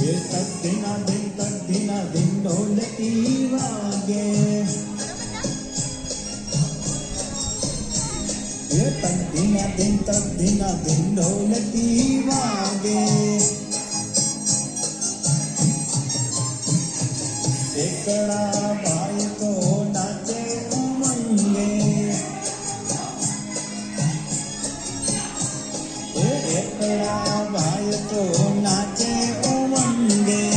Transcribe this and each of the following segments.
ये तक दिन ढोलकी वागे। ये तक दिन ढोलकी वागे। एकड़ा भाई को नाचे उमंगे। एकड़ा भाई को नाचे उमंगे।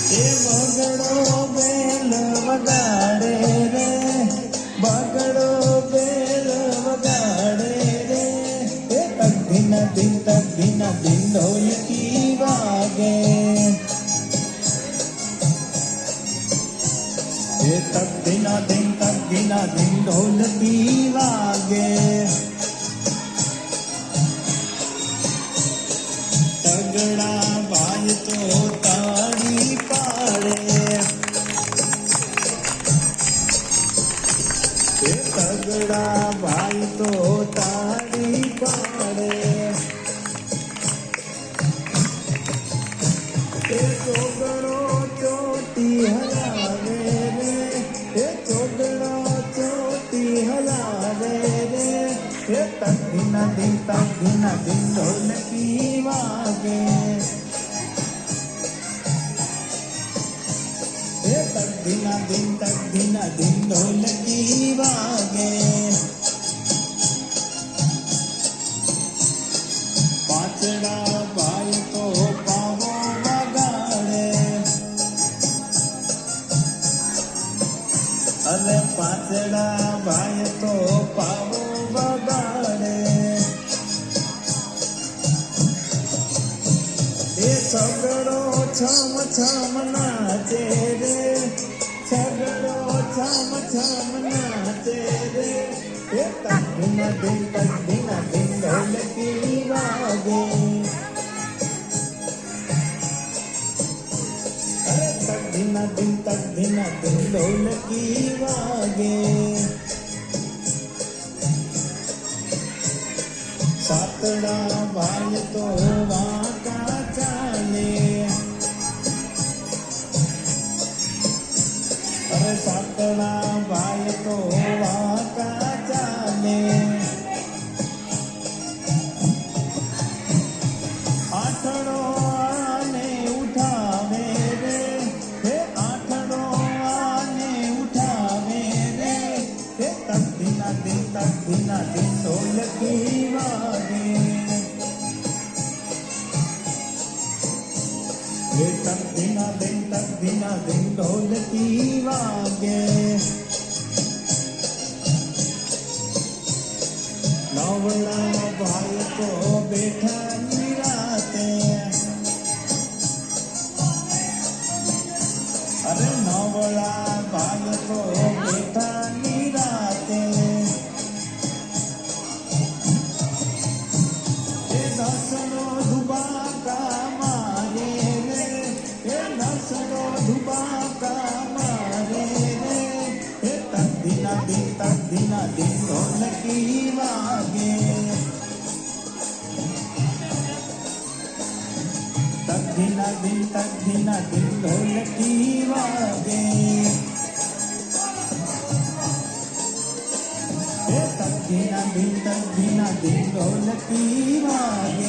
ये बगड़ो बेल वगाड़े रे, बगड़ो बेल वगाड़े रे। ये तक दिन ढोलकी वागे। ये तक दिन ढोलकी वागे। तगड़ा भाई तो ताड़ी पाड़े। ये तगड़ा भाई तो ताड़ी पाड़े। ये चोगड़ो चोटी हलावे रे। ये चोगड़ो चोटी हलावे रे। ये तक दिन ढोलकी वागे। ये तक दिन ढोलकी वागे। पाचड़ा भाई को पावो वगाड़े। अरे पाचड़ा भाई तो पावो वगाड़े। ये सगड़ो छम नाचे रे। सगड़ो छम नाचे रे। ये तक दिन ढोलकी वागे। अरे तक दिन ढोलकी वागे। सातड़ा भाई तो वाका चाले। अरे सातड़ा भाई तो वाका चाले। आठड़ो आने उठावे रे। हे आठड़ो आने उठावे रे। हे तक दिन ढोलकी वागे। ये तक दिन ढोलकी वागे। नवड़ा भाई को बैठा निराते। अरे नवड़ा भाई को बैठा निराते। ये दसनो धुबाका मारे रे। ये दसनो धुबाका मारे रे। ये तक दिन ढोलकी वागे। तक दिन ढोलकी वागे। ये तक दिन ढोलकी वागे।